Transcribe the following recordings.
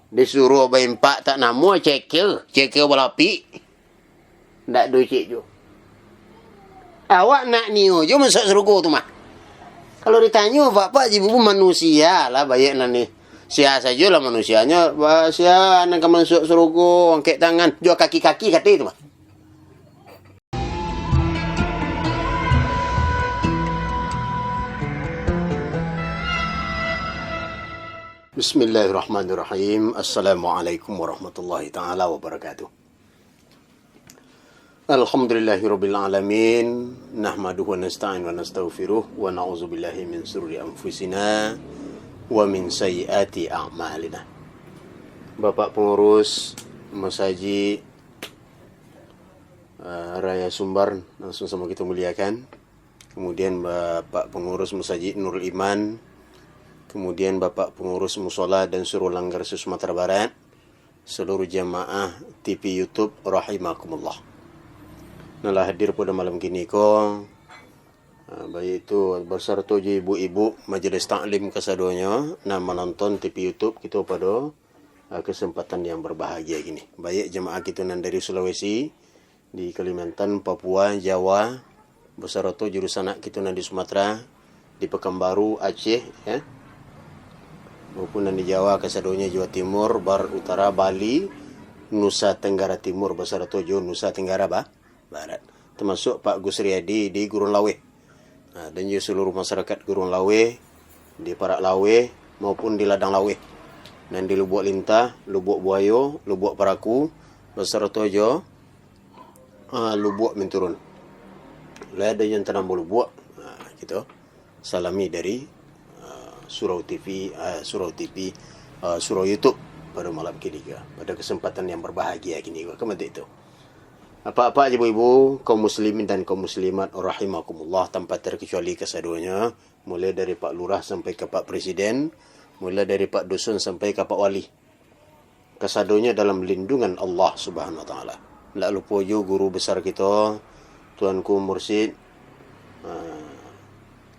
Disuruh berempat tak nama cekel balapi. Tak ada cik je. Awak nak niu je masuk surga tu mah. Kalau ditanya pak je ibu manusia lah baik nak ni. Sia sajalah manusianya. Sia nak masuk surga angkat tangan jual kaki-kaki kata tu mah. Bismillahirrahmanirrahim. Assalamualaikum warahmatullahi ta'ala wabarakatuh. Alhamdulillahirabbil alamin. Nahmaduhu wa nasta'in wa nastaghfiruh wa na'udzu billahi min shururi anfusina wa min sayyiati a'malina. Bapak pengurus Masjid Raya Sumbar langsung sama kita muliakan. Kemudian Bapak pengurus Masjid Nurul Iman. Kemudian Bapak pengurus Musola dan Suruh Langgar Sumatera Barat, seluruh jamaah TV YouTube rahimakumullah. Nalah hadir pada malam kini ko, baik itu berserta ibu-ibu majelis taklim kesadonya, nah menonton TV YouTube kita pada kesempatan yang berbahagia gini. Baik jemaah kita nan dari Sulawesi, di Kalimantan, Papua, Jawa, berserta jurusan kita nan di Sumatera, di Pekanbaru, Aceh, ya. Maupun di Jawa, kesadonya Jawa Timur, Barat Utara, Bali, Nusa Tenggara Timur, Besar Tojo, Nusa Tenggara Barat. Termasuk Pak Gus Riyadi di Gurun Lawe. Dan juga seluruh masyarakat Gurun Lawe, di Parak Lawe, maupun di Ladang Lawe. Dan di Lubuk Lintah, Lubuk Buayo, Lubuk Paraku, Besar Tojo, Lubuk Menturun. Ada yang tanam Lubuk, gitu. Salami dari Surau TV, Surau YouTube pada malam kini juga. Pada kesempatan yang berbahagia kini juga. Kemudian itu. Apa-apa ibu-ibu, kaum muslimin dan kaum muslimat rahimakumullah tanpa terkecuali kesaduanya, mulai dari Pak Lurah sampai ke Pak Presiden, mulai dari Pak Dusun sampai ke Pak Wali. Kesaduanya dalam lindungan Allah Subhanahu wa taala. Tak lupa juga guru besar kita, Tuanku Mursyid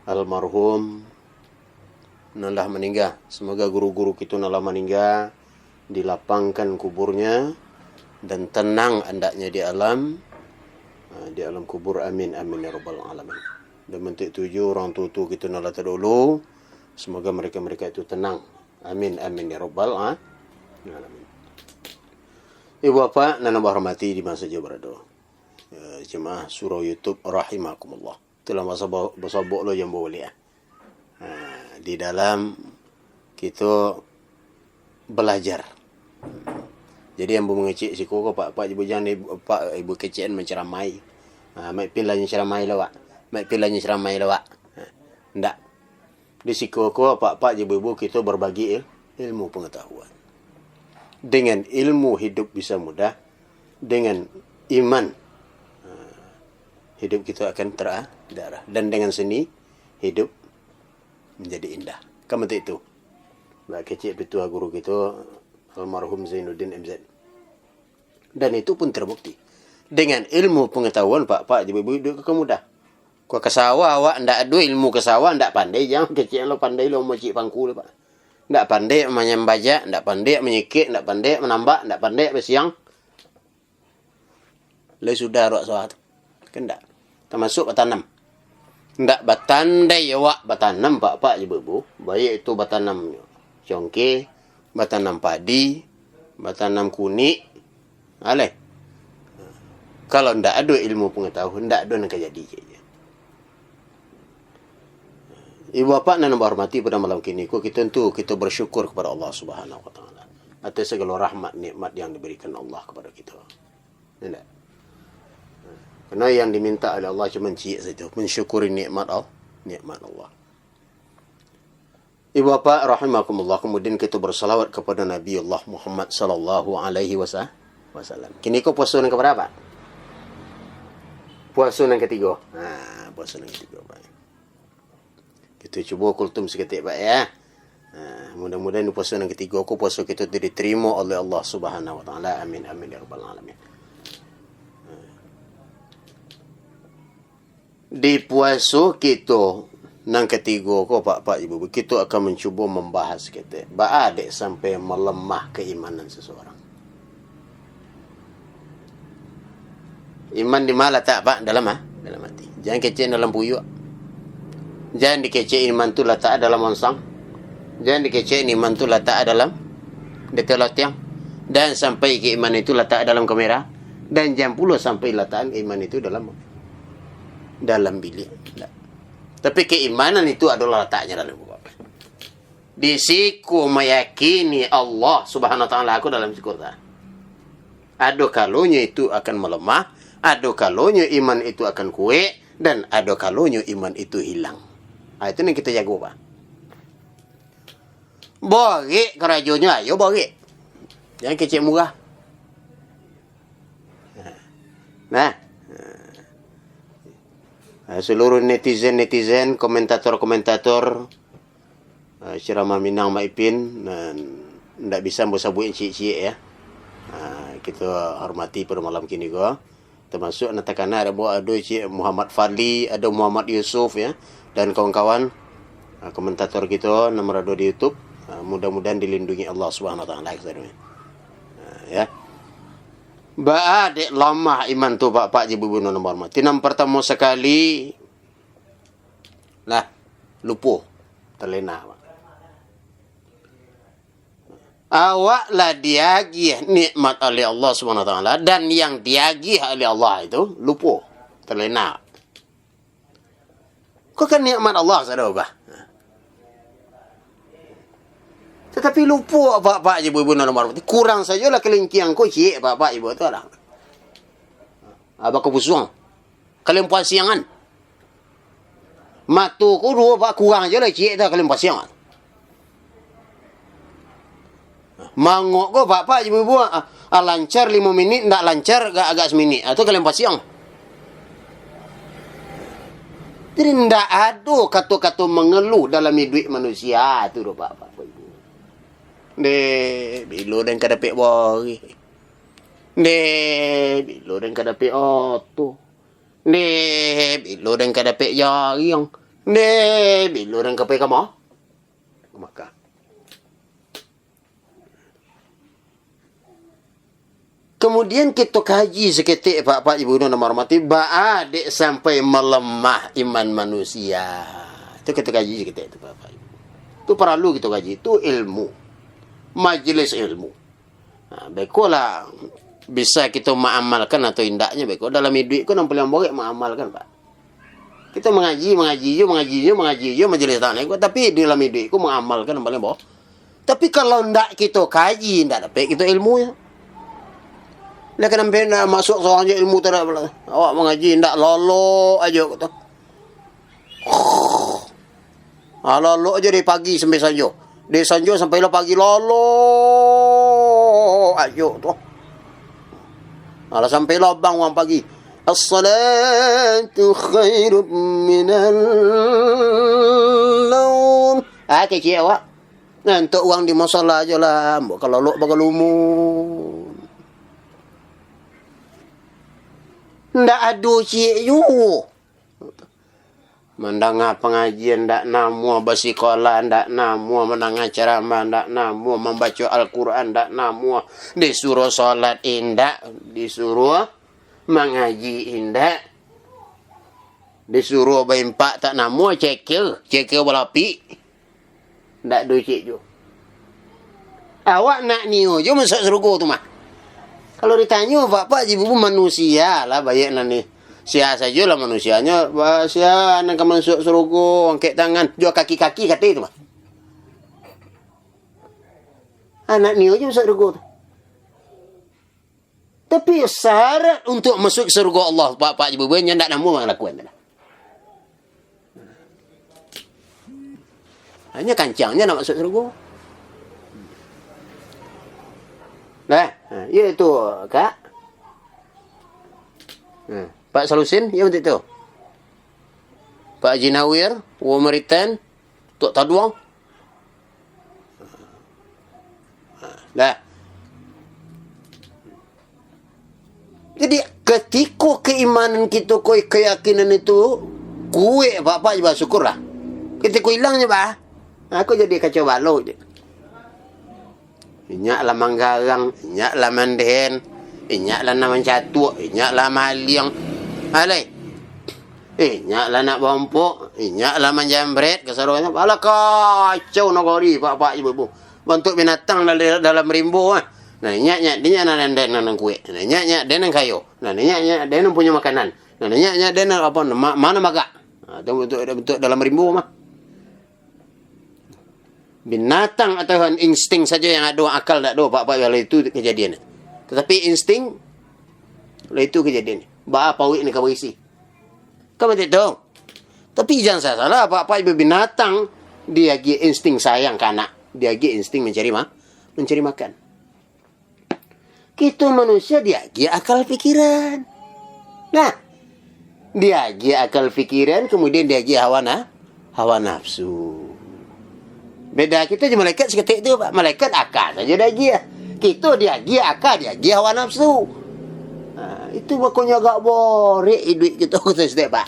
almarhum nalah meninggal. Semoga guru-guru kita nalah meninggal, dilapangkan kuburnya dan tenang andaknya di alam kubur. Amin amin ya rabbal alamin. Dan bentuk tujuh orang tua kita nalah terdahulu, semoga mereka itu tenang. Amin amin ya rabbal alamin. Ibu bapa nan hormati di masa saja berada. Jemaah surau YouTube rahimakumullah. Itulah masa besabok lo yang boleh. Di dalam kita belajar. Jadi yang mengecek si koko pak ibu jangan ibu kecian menceramai. Mai pilanya ceramai lawak. Mai pilanya ceramai lawak. Ndak. Di si koko pak ibu kita berbagi ilmu pengetahuan. Dengan ilmu hidup bisa mudah. Dengan iman hidup kita akan terarah. Dan dengan seni hidup menjadi indah. Kamu itu. Mbak kecil petua guru kita almarhum Zainuddin MZ. Dan itu pun terbukti. Dengan ilmu pengetahuan pak ibu hidup ke mudah. Kau ke sawah awak ndak ada ilmu ke sawah ndak pandai, jangan kecil lo pandai lo mocik pangku lo pak. Ndak pandai menyembaja, ndak pandai menyikik, ndak pandai menambak, ndak pandai bersiang. Le sudah rak sawah tu. Kan ndak. Termasuk bertanam. Ndak batandai awak batanam pak ibu. Baik itu batanam congke, batanam padi, batanam kunik. Aleh. Kalau ndak ada ilmu pengetahuan, ndak ada nak jadi. Ibu bapa nan hormati pada malam kini, kita bersyukur kepada Allah Subhanahu wa taala atas segala rahmat nikmat yang diberikan Allah kepada kita. Tidak. Karena yang diminta oleh Allah cuma cik saja, mensyukuri nikmat Allah. Ibu bapa rahimakumullah, kemudian kita bersalawat kepada Nabi Allah Muhammad sallallahu alaihi wasallam. Kini kau puasa yang keberapa? Puasa yang ketiga. Puasa yang ketiga, Pak. Kita cuba kultum seketik, Pak, ya. Mudah-mudahan puasa yang ketiga aku puasa kita diterima oleh Allah Subhanahu wa taala. Amin amin ya rabbal alamin. Di puasa kita Nang ketiga ko pak ibu begitu akan mencuba membahas kita. Baadik sampai melemah keimanan seseorang. Iman di mana tak pak? Dalam hati. Jangan kecek dalam puyuk. Jangan dikecek iman tu letak dalam onsang. Jangan dikecek iman tu letak dalam detail tiang. Dan sampai keimanan itu letak dalam kamera. Dan jangan pula sampai letak iman itu dalam bilik. Tapi keimanan itu adalah letaknya dalam buku. Di siku meyakini Allah subhanahu wa ta'ala aku dalam siku tak. Ada kalanya itu akan melemah. Ada kalanya iman itu akan kuat. Dan ada kalanya iman itu hilang. Itu yang kita jaga, Pak. Bagi kerajanya, ayo bagi. Jangan kecil murah. Nah. Seluruh netizen, komentator, ceramah Minang Mak Ipin, tidak bisa bersabuin cik-cik ya. Kita hormati pada malam kini ko. Termasuk natakana ada Cik Muhammad Fadli, ada Muhammad Yusuf ya, dan kawan-kawan komentator kita nomor 2 di YouTube. Mudah-mudahan dilindungi Allah Subhanahu wa taala ya. Baadik lamah iman tu pak jibu nomor hormat. Tinam pertama sekali lah lupa terlena. Awak lah diagih nikmat oleh Allah Subhanahu wa taala dan yang diagih oleh Allah itu lupa terlena. Kau kan nikmat Allah saudara bah. Tetapi lupa pak ibu nomor hormat. Kurang sajalah kelingkian kau cik pak ibu tu lah. Abang kau busung. Kalian puasiangan. Matu kau dua pak kurang sajalah cik dah kalian puasiangan. Mangok kau pak ibu lancar 5 minit, tak lancar agak seminit. Atau kalian puasiang. Jadi tidak ada kata-kata mengeluh dalam hidup manusia tu pak ibu. Bilo dan kadapik bagi. Bilo dan kadapik oto. Bilo dan kadapik jariang. Bilo dan kadapik kamu. Maka. Kemudian kita kaji seketik pak ibu nomor hormati. Baadik sampai melemah iman manusia. Itu kita kaji seketik itu pak ibu. Itu perlu kita kaji. Itu ilmu. Majlis ilmu. Baiklah bisa kita mengamalkan atau indaknya baik. Dalam hidup ko yang paling baik mengamalkan pak. Kita mengaji majlis taklim tapi dalam hidup ko mengamalkan yang paling baik. Tapi kalau ndak kita kaji ndak dapat kita ilmu ya. Lah kan sampai masuk seorang ilmu tak ada. Awak mengaji ndak lolo aja kata. Lolo aja dari pagi sampai sanjo. Dari sanjo sampai lah pagi lolo ayo tu. Alah sampai lah bang wang pagi. As-salatu khairum minal nawm. Kecik awak. Ngantuk uang di masalah aja lah. Kalau lo bakal umum. Ndak ada cik you. Mendengar pengajian ndak namu, bersikolah ndak namu, mendengar ceramah ndak namu, membaca Al-Quran ndak namu, disuruh solat indak, disuruh mengaji indak, disuruh berimpak tak namu, cekel belapi, ndak ducik ju. Awak nak niu je masuk surga tu mah. Kalau ditanya bapak ibu manusia lah banyak nani. Sia sajalah manusianya. Sia nak masuk surga, angkat tangan, jual kaki-kaki kata itu mah. Anak ni aja masuk surga tu. Tapi syarat untuk masuk surga Allah pak ibu nya ndak namu lakukan dah. Hanya kancangnya nak masuk surga. Nah, ya itu kak. Pak Salusin, ya betul tu. Pak Haji Nawir, Wamaritan, Tok Taduang. Dah. Jadi ketika keimanan kita, keyakinan itu, kuat apa-apa juga syukurlah. Ketika hilangnya bah, aku jadi kacau balau je. Inyaklah manggarang, inyaklah mandhen, inyaklah naman catuk, inyaklah maliang. Alai. Inyaklah nak bompok, inyaklah manjambret, kesaruannya. Alah kacau nagari pak-pak ibu. Bentuk binatang dalam rimbo ah. Nah, nyak dia nan kue. Nah, nyak dia nan kayu. Nah, nyak dia nan punya makanan. Nah, nyak dia nan apa mana maga. Nah, bentuk dalam rimbo mah. Binatang atau insting saja yang ada akal tak ada pak-pak kalau itu kejadian. Tetapi insting itu kejadian. Ba pawik ni kabarisi. Kamu tidak tahu. Tapi jangan salah pak-pak ibu binatang dia gi insting sayang ke anak. Dia gi insting mencari makan. Kita manusia dia gi akal pikiran. Nah, dia gi akal pikiran kemudian dia gi hawa nafsu. Beda kita je malaikat seketik tu Pak. Malaikat akal saja dah gia. Kita dia gia akal, dia gia hawa nafsu. Itu makanya agak borek duit kita sedek Pak.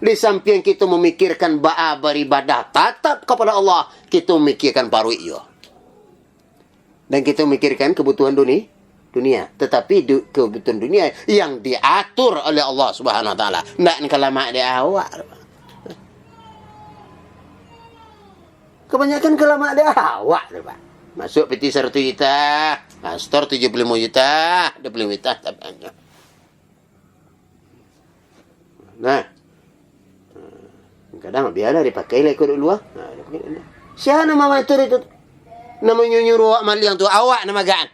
Di samping kita memikirkan beribadah tatap kepada Allah, kita memikirkan paruik yo. Dan kita memikirkan kebutuhan dunia. Tetapi kebutuhan dunia yang diatur oleh Allah Subhanahu wa taala. Ndak kalamak dia awak. Kebanyakan kelamak dia awak tu Pak. Masuk peti 100 juta, store 75 juta, 25 juta tak banyak. Nah. Kadang biarlah dipakai lah ikut dulu ah. Siapa nama motor itu? Nama nyuruh awak maliang tu awak nama gaan.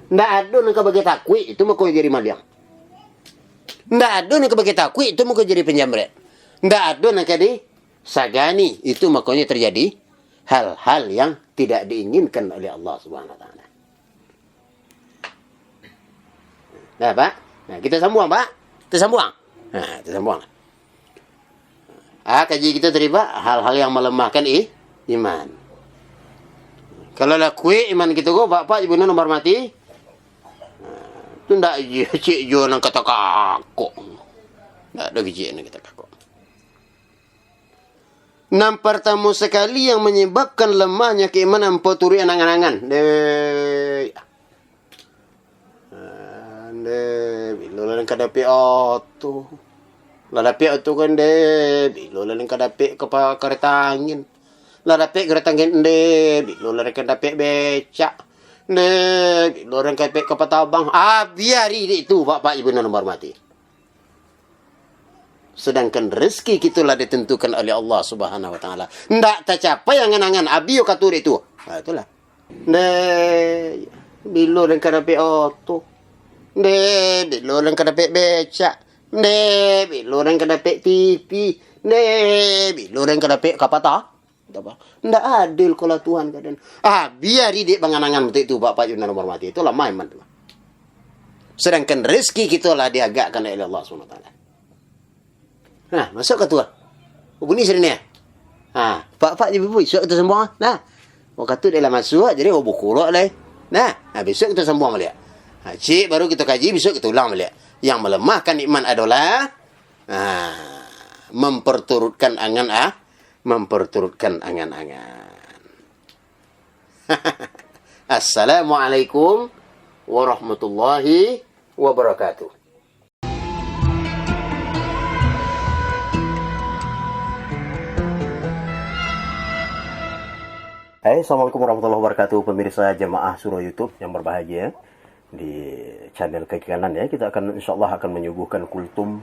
Ndak ada nak bagi takwi itu mau kau jadi maliang. Ndak ada nak bagi takwi itu mau kau jadi penjamret. Ndak ada nak jadi sagani itu makanya terjadi hal-hal yang tidak diinginkan oleh Allah Subhanahu wa taala. Nah, Pak. Nah, kita sambung, Pak. Kita sambung. Nah, kita sambung. Kaji kita terima hal-hal yang melemahkan iman. Kalau lakui iman kita go, Pak Ibu nomor mati. Tu ndak cik jo nang kata kakok. Ndak ada biji nang kata kakok. Pertama sekali yang menyebabkan lemahnya keimanan poturi angan-angan. Bila lang kadapi auto. Ladapi auto kan bila lang kadapi ke kereta angin. Ladapi kereta angin bila lang kadapi becak. Bila lang kadapi ke patabang. Biari itu Bapak Ibu nomor mati. Sedangkan rezeki kitulah ditentukan oleh Allah Subhanahu wa taala. Ndak tercapai angan-angan abi katur itu. Itulah. Bilo dan kadape auto. Bilo dan kadape becak. Bilo dan kadape TV. Bilo dan kadape kapata. Ndak adil kalau Tuhan keadaan. Biar ide panganangan betul itu Bapak Ibu nomor mati. Itulah maiman. Sedangkan rezeki kitulah diagakkan oleh Allah Subhanahu wa taala. Nah, masuk ke tua. Bunyi sini ya. Pak je bui, besok kita sambung. Nah. Waktu dia lah masuk, jadi buku lah. Nah, besok kita sambung balik. Cik baru kita kaji, besok kita ulang balik. Yang melemahkan iman adalah memperturutkan angan-angan. Assalamualaikum warahmatullahi wabarakatuh. Assalamualaikum warahmatullahi wabarakatuh, pemirsa jemaah surau YouTube yang berbahagia. Di channel kaki kanan ya, kita akan insyaAllah akan menyuguhkan kultum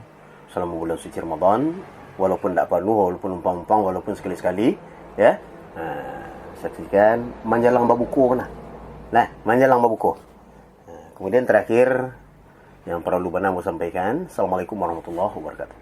selama bulan suci Ramadan. Walaupun tak perlu, walaupun umpang-umpang, walaupun sekali-sekali ya. Saksikan manjalang babuku mana. Nah, manjalang babuku. Kemudian terakhir yang perlu benar mau sampaikan, Assalamualaikum warahmatullahi wabarakatuh.